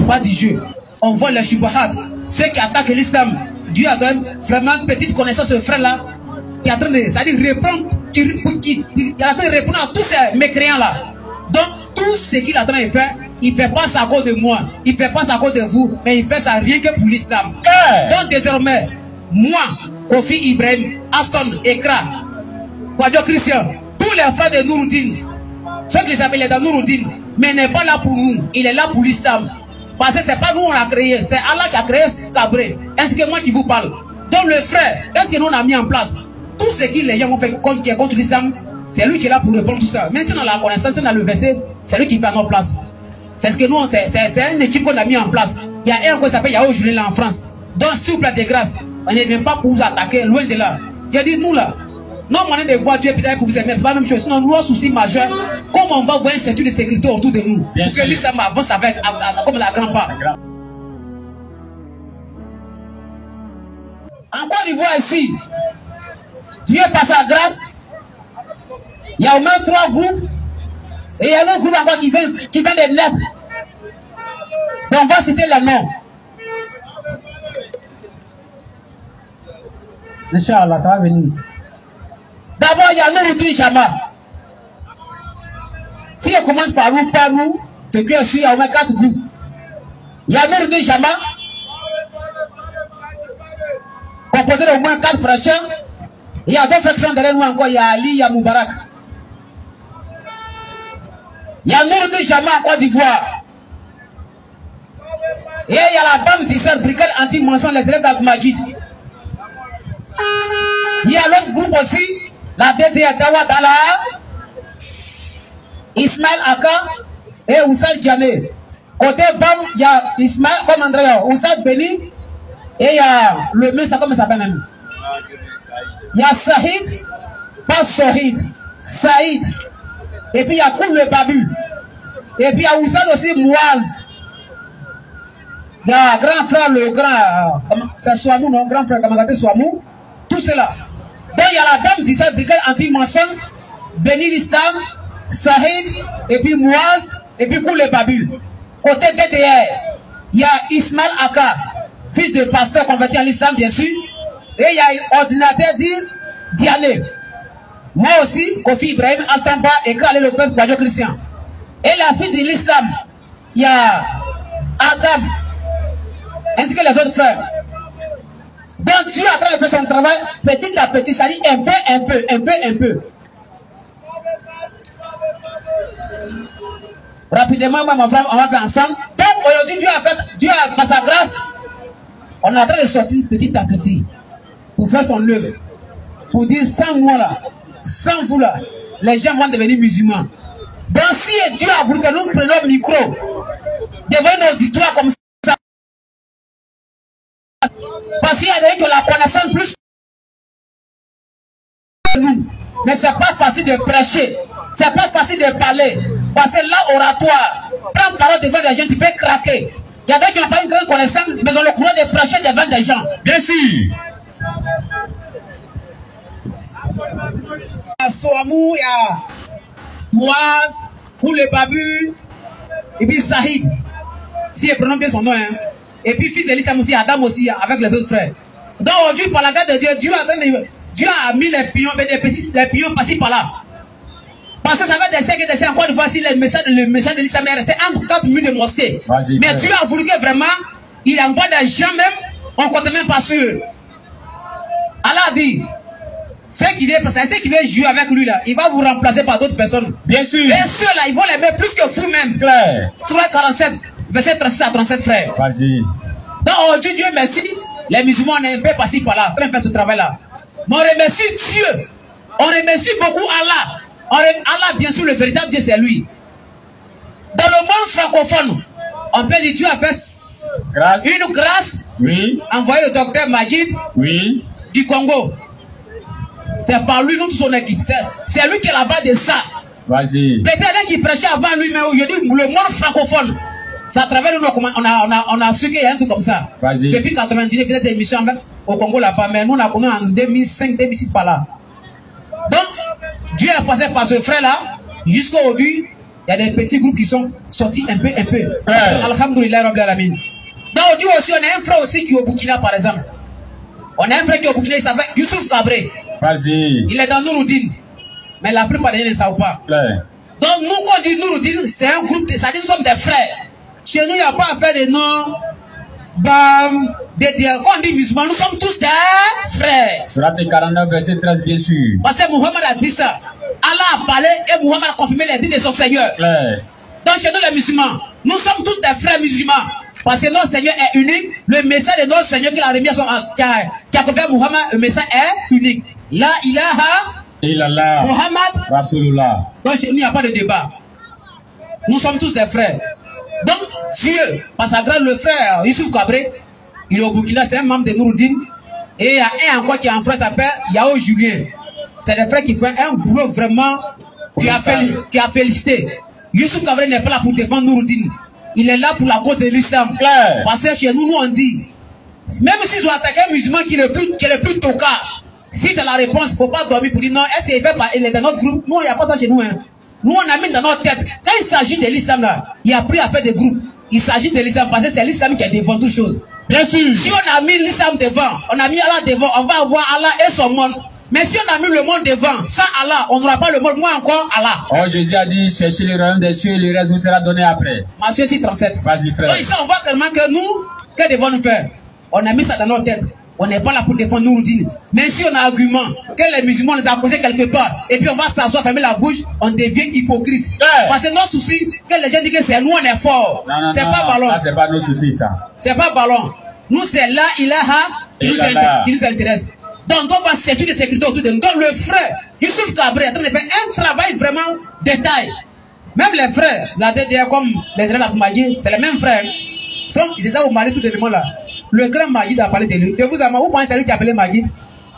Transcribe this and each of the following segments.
pas du jeu. On voit les shubahat, ceux qui attaquent l'islam. Dieu a donné vraiment une petite connaissance ce frère-là, qui est en train de, c'est-à-dire répondre, qui est en train de répondre à tous ces mécréants-là. Donc, tout ce qu'il est en train de faire, il ne fait pas ça à cause de moi, il ne fait pas ça à cause de vous, mais il fait ça rien que pour l'islam. Donc, désormais, moi, Kofi Ibrahim, Aston, Ekra, Kwadjo Christian, tous les frères de Nouroudine, ceux qui les appellent dans Nouroudine, mais il n'est pas là pour nous, il est là pour l'islam. Parce que ce n'est pas nous qui a créé, c'est Allah qui a créé Cabré. Est-ce que moi qui vous parle? Donc le frère, est-ce que nous on a mis en place tout ce que les gens ont fait contre l'islam? C'est lui qui est là pour répondre tout ça. Même si on a la connaissance, si on a le verset, c'est lui qui fait à notre place. C'est ce que nous, c'est une équipe qu'on a mis en place. Il y a un qui s'appelle Yahoo Julien là en France. Donc s'il vous plaît de grâce, on ne vient pas pour vous attaquer, loin de là. J'ai dit nous là, non moyen de voir Dieu peut-être pour vous aimer, c'est pas la même chose. Sinon, nous, un souci majeur, comment on va voir une ceinture de sécurité autour de nous? Pour que l'islam avance avec, comme la grande part. En Côte d'Ivoire ici, Dieu par sa grâce, il y a au moins 3 groupes, et il y a un autre groupe encore qui vient de naître. Donc on va citer le nom. Inch'Allah, ça va venir. D'abord, il y a Nouroudine Chama. Si on commence par nous, c'est que il y a au moins 4 groupes. Il y a Nouroudine Chama, composé d'au moins 4 fractions. Il y a 2 fractions derrière nous encore, il y a Ali, il y a Moubarak. Il y a Nouroudine Chama en Côte d'Ivoire. Et il y a la bande d'Issar, brigade anti-mensonge, les élèves d'Abou-Majid. Il y a l'autre groupe aussi, la DDA Dawadala, Ismaël Aka et Oussal Djamé. Côté BAM, il y a Ismaël, comme Andrea, Oussal Beni, et il y a le ministre, comment ça s'appelle même? Il y a Saïd, pas Sohid, Saïd. Et puis il y a Koul le Babu. Et puis il y a Oussal aussi Mouaz. Il y a grand frère, le grand, c'est Souamou, non? Grand frère, Kamagate Souamou. Tout cela. Donc il y a la dame d'Issa brigade anti-mensonge, Beni l'Islam, Saïd, et puis Mouaz, et puis Koul le Babu. Côté DDR, il y a Ismaël Aka, fils de pasteur converti à l'islam, bien sûr. Et il y a ordinateur Diané. Moi aussi, Kofi Ibrahim, Astamba, et Kralé Lopez, Kwadjo Christian. Et la fille de l'islam, il y a Adam, ainsi que les autres frères. Donc Dieu est en train de faire son travail petit à petit, ça dit un peu. Rapidement, moi, mon frère, on va faire ensemble. Donc aujourd'hui, Dieu a par sa grâce, on est en train de sortir petit à petit pour faire son œuvre. Pour dire sans moi là, sans vous là, les gens vont devenir musulmans. Donc si Dieu a voulu que nous prenions le micro devant une auditoire comme ça, parce qu'il y a des gens qui ont la connaissance plus que nous. Mais c'est pas facile de prêcher, c'est pas facile de parler. Parce que là, oratoire, prendre parole devant des gens, tu peux craquer. Il y a des gens qui n'ont pas une grande connaissance, mais ont le courage de prêcher devant des gens. Bien sûr. Il y a Souamou, il y a Mouaz, Koul le Babu, et puis Saïd. Si je prononce bien son nom, hein. Et puis fils de l'Islam aussi, Adam aussi, avec les autres frères. Donc aujourd'hui, par la grâce de Dieu, Dieu a mis les pions, les pions par-ci par-là. Parce que ça va des siècles, encore une fois, si le message de l'islam est resté entre 4 murs de mosquées. Mais Dieu a voulu que vraiment, il envoie des gens même, on ne compte même pas sur eux. Allah a dit, ceux qui viennent jouer avec lui là, il va vous remplacer par d'autres personnes. Bien sûr. Et ceux-là, ils vont l'aimer plus que vous-même. Surah 47, verset 36 à 37, frère. Vas-y. Donc aujourd'hui, Dieu merci, les musulmans, on est un peu passés par là, en train de faire ce travail-là. Mais on remercie Dieu. On remercie beaucoup Allah. Allah, bien sûr, le véritable Dieu, c'est lui. Dans le monde francophone, on peut dire Dieu a fait une grâce. Oui. Envoyé le docteur Majid du Congo. C'est par lui, nous, tous son équipe. C'est lui qui est là-bas de ça. Vas-y. Peut-être qu'il prêchait avant lui, mais aujourd'hui, le monde francophone, c'est à travers nous, on a su qu'il y a un truc comme ça. Vas-y. Depuis 99, il faisait des émissions au Congo, la femme, mais nous, on a connu en 2005, 2006 par là. Donc, Dieu est passé par ce frère-là, jusqu'à aujourd'hui, il y a des petits groupes qui sont sortis un peu. Alhamdulillah Rabbil Alamin. Donc aujourd'hui aussi, on a un frère aussi qui est au Burkina, par exemple. On a un frère qui est au Burkina, il s'appelle Youssouf Cabré. Vas-y. Il est dans Nouroudine. Mais la plupart des gens ne savent pas. Donc nous, quand on dit Nouroudine, c'est un groupe, ça dit nous sommes des frères. Chez nous, il n'y a pas à faire des noms. Bam. Quand on dit musulmans, nous sommes tous des frères. Surat 49, verset 13, bien sûr. Parce que Muhammad a dit ça. Allah a parlé et Muhammad a confirmé les dits de son Seigneur. Donc chez nous les musulmans, nous sommes tous des frères musulmans. Parce que notre Seigneur est unique. Le message de notre Seigneur qu'il a remis à son qui a confié à Muhammad, le message est unique. La ilaha illallah Muhammad Rasulullah. Donc chez nous il n'y a pas de débat. Nous sommes tous des frères. Donc Dieu, par sa grâce, le frère Youssouf Cabré, il est au Burkina, c'est un membre de Nouroudine. Et il y a un encore qui est en France, s'appelle Yao Julien. C'est des frères qui font un boulot vraiment qui a félicité. Youssouf Cabré n'est pas là pour défendre Nouroudine. Il est là pour la cause de l'islam. Parce que chez nous, on dit, même s'ils ont attaqué un musulman qui est le plus tocard, si tu as la réponse, il ne faut pas dormir pour dire non, est-ce qu'il fait pas, il est dans notre groupe. Nous, il n'y a pas ça chez nous. Hein. Nous, on a mis dans notre tête, quand il s'agit de l'islam là, il a pris à faire des groupes. Il s'agit de l'islam parce que c'est l'islam qui est devant toutes choses. Bien sûr. Si on a mis l'islam devant, on a mis Allah devant, on va avoir Allah et son monde. Mais si on a mis le monde devant, sans Allah, on n'aura pas le monde, moins encore Allah. Oh, Jésus a dit, cherchez le royaume des cieux, le reste vous sera donné après. Matthieu 6:37. Vas-y, frère. Donc ici, on voit tellement que nous, que devons-nous faire? On a mis ça dans notre tête. On n'est pas là pour défendre Nouroudine. Mais si on a argument que les musulmans les ont posés quelque part, et puis on va s'asseoir, fermer la bouche, on devient hypocrite. Parce que notre souci, que les gens disent que c'est nous, on est fort. C'est pas ballon. C'est pas nos soucis, ça. C'est pas ballon. Nous, c'est la ilaha qui nous intéresse. Donc, on va s'étudier de sécurité autour de nous. Donc, le frère Youssouf Cabré est en train de faire un travail vraiment détail. Même les frères, la DDR, comme les élèves à Magui, c'est les mêmes frères. Ils étaient au Mali tout le monde là. Le grand Magui a parlé de lui. De vous pensez c'est lui qui a appelé Magui?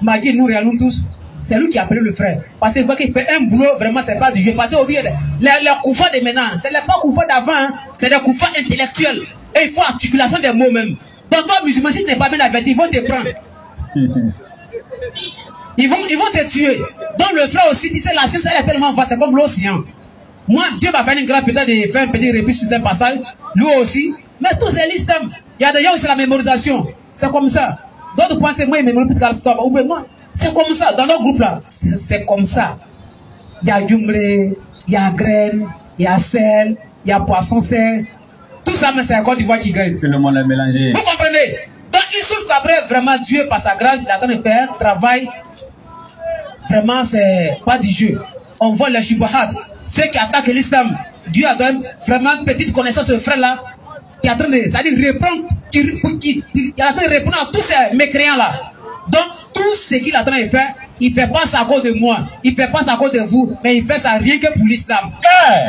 Magui, nous tous. C'est lui qui a appelé le frère. Parce qu'il voit qu'il fait un boulot, vraiment, c'est pas du jeu. Parce qu'au lieu les koufas de maintenant, ce n'est pas koufas d'avant, hein, c'est des koufas intellectuels. Et il faut articulation des mots même. Donc, toi, musulman, si tu n'es pas bien averti, ils vont te prendre. Ils vont te tuer. Donc le frère aussi disait la science elle est tellement vaste, c'est comme l'océan. Moi, Dieu va faire une grande peut-être de faire un petit répit sur un passage, lui aussi. Mais tout c'est l'islam. Il y a des gens où c'est la mémorisation. C'est comme ça. D'autres pensent moi, ils mémorisent plus que stop. Ou bien moi, c'est comme ça. Dans notre groupe là, c'est comme ça. Il y a jumblé, il y a graines, il y a sel, il y a poisson sel. Tout ça, mais c'est la Côte d'Ivoire qui gagne. Tout le monde est mélangé. Vous comprenez? Donc, Youssouf Cabré, vraiment, Dieu, par sa grâce, il est en train de faire un travail. Vraiment, c'est pas du jeu. On voit les shubahat. Ceux qui attaquent l'islam, Dieu a donné vraiment une petite connaissance, ce frère-là, qui est en train de, c'est-à-dire répondre, qui est en train de répondre à tous ces mécréants-là. Donc, tout ce qu'il est en train de faire, il ne fait pas ça à cause de moi, il ne fait pas ça à cause de vous, mais il fait ça rien que pour l'islam.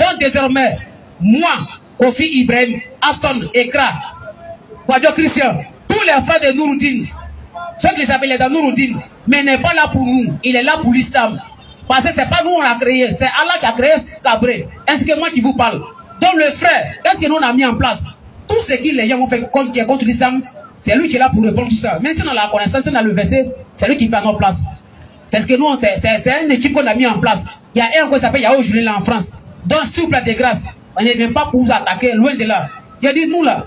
Donc, désormais, moi, Kofi Ibrahim, Aston, Ekra, Kwadjo Christian, tous les frères de Nouroudine, ceux qui les appellent dans Nouroudine, mais il n'est pas là pour nous, il est là pour l'islam. Parce que ce n'est pas nous on a créé, c'est Allah qui a créé Cabré. Est-ce que moi qui vous parle? Donc le frère, qu'est-ce que nous on a mis en place? Tout ce que les gens ont fait contre l'islam, c'est lui qui est là pour répondre tout ça. Même si on a la connaissance, si on a le verset, c'est lui qui fait à notre place. C'est ce que nous, c'est une équipe qu'on a mis en place. Il y a un qui s'appelle Yao Julien là en France. Donc s'il vous plaît de grâce, on ne vient pas pour vous attaquer, loin de là. J'ai dit nous là,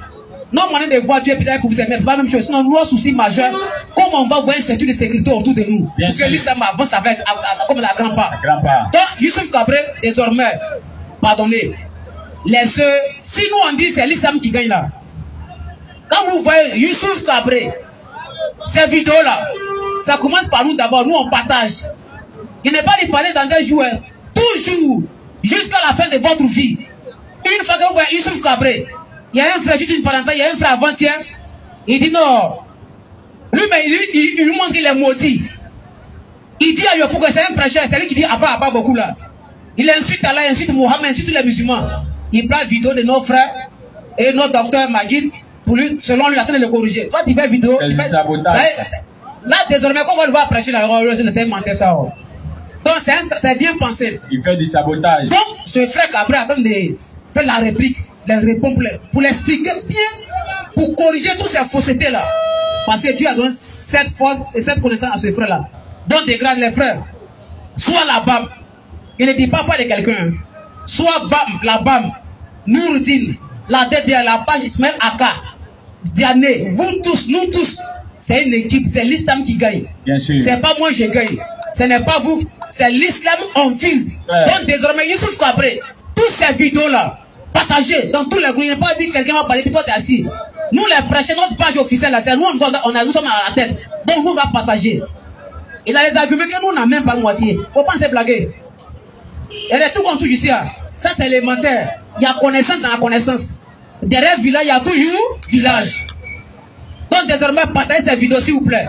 non moyen de voir Dieu peut-être pour vous aimer, c'est pas la même chose. Sinon, nos soucis majeurs, comment on va voir une ceinture de sécurité autour de nous? Parce que l'islam avance avec, comme la grand part. Donc, Youssouf Cabré, désormais, pardonnez, si nous on dit c'est l'islam qui gagne là, quand vous voyez Youssouf Cabré, ces vidéos là, ça commence par nous d'abord, nous on partage. Il n'est pas de parler dans des jours, toujours, jusqu'à la fin de votre vie. Une fois que vous voyez Youssouf Cabré, il y a un frère, juste une parenthèse, il y a un frère avant-hier, il dit non. Lui, mais il lui montre qu'il est maudit. Il dit à lui, pourquoi c'est un prêcheur, c'est lui qui dit Abba beaucoup là. Il insulte Allah, insulte Mohamed, insulte tous les musulmans. Il prend vidéo de nos frères et notre docteur Magid, pour lui, selon lui, il attend de le corriger. Toi, tu fais vidéo. Là, désormais, quand on va le voir prêcher là, je ne sais mentir ça. Donc, c'est bien pensé. Il fait du sabotage. Donc, ce frère Cabré attend de faire la réplique. Les répondre pour l'expliquer bien, pour corriger toutes ces faussetés là. Parce que Dieu a donné cette force et cette connaissance à ce frère là. Donc dégrade les frères. Soit là-bas, il ne dit pas de quelqu'un. soit BAM, la BAM, Nourdine, la DDR, la page Ismaël Aka, Diané, vous tous, nous tous, c'est une équipe, c'est l'islam qui gagne. Bien sûr. C'est pas moi je gagne. Ce n'est pas vous, c'est l'islam en fils. Ouais. Donc désormais, Youssouf Kabré, toutes ces vidéos-là, partagez dans tous les groupes. Il n'y a pas dit que quelqu'un va parler, puis toi t'es assis. Nous les prêchons, notre page officielle, là, c'est nous, nous sommes à la tête. Donc nous on va partager. Il a les arguments que nous on n'a même pas moitié. Faut pas se blaguer. Il y a tout qu'on touche ici. Hein. Ça c'est élémentaire. Il y a connaissance dans la connaissance. Derrière village, il y a toujours village. Donc désormais, partagez ces vidéos s'il vous plaît.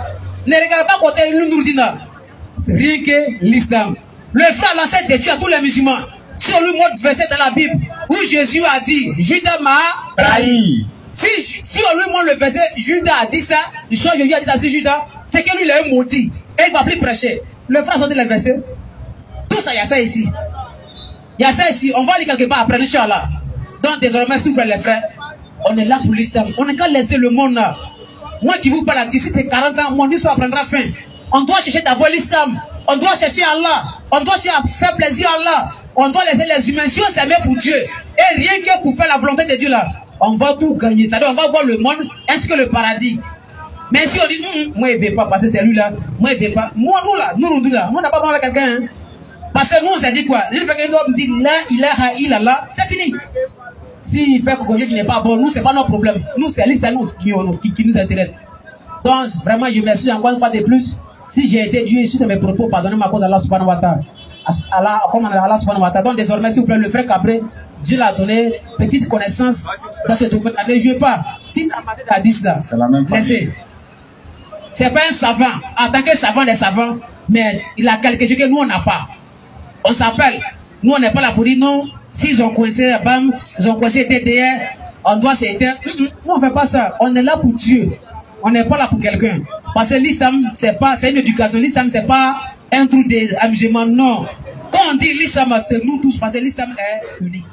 Ne regardez pas côté Nourdina. C'est rien que l'islam. Le frère lance un défi à tous les musulmans. Si on lui montre verset dans la Bible où Jésus a dit Judas m'a trahi. Si on lui montre le verset, Judas a dit ça, le soir Jésus a dit ça, c'est Judas, c'est que lui il est un maudit. Et il ne va plus prêcher. Le frère a sorti le verset. Tout ça, il y a ça ici. Il y a ça ici. On va aller quelque part après, Inch'Allah. Donc désormais, s'il vous plaît les frères, on est là pour l'islam. On n'est qu'à laisser le monde là. Moi qui vous parle d'ici tes 40 ans, mon histoire prendra fin. On doit chercher d'abord l'islam. On doit chercher Allah. On doit chercher à faire plaisir à Allah. On doit laisser les humains. Si on s'aimait pour Dieu, et rien que pour faire la volonté de Dieu là, on va tout gagner. C'est-à-dire on va voir le monde ainsi que le paradis. Mais si on dit, moi je ne vais pas passer celui-là, moi je ne vais pas. Moi nous là, nous là, moi on n'a pas besoin avec quelqu'un. Hein. Parce que nous on s'est dit quoi? Il fait qu'un homme dit la ilaha illallah, c'est fini. S'il fait quelque chose qui n'est pas bon, nous c'est pas notre problème. Nous c'est l'islam qui nous intéresse. Donc vraiment je m'excuse encore une fois de plus. Si j'ai été Dieu issu de mes propos, pardonnez ma cause à Allah subhanahu wa ta'ala. Allah subhanahu wa ta'ala. Donc désormais, s'il vous plaît, le frère Kabré, Dieu l'a donné petite connaissance dans ce domaine. Ne jouez pas. Si tu as maté à 10 là, laissez. C'est pas un savant. En tant que savant des savants, mais il a quelque chose que nous on n'a pas. On s'appelle. Nous on n'est pas là pour dire non. S'ils ont coincé BAM, ils ont coincé TDR, on doit s'éteindre. Nous on ne fait pas ça. On est là pour Dieu. On n'est pas là pour quelqu'un. Parce que l'islam, c'est une éducation. L'islam, c'est pas un truc d'amusement. Non. Quand on dit l'islam, c'est nous tous. Parce que l'islam est unique.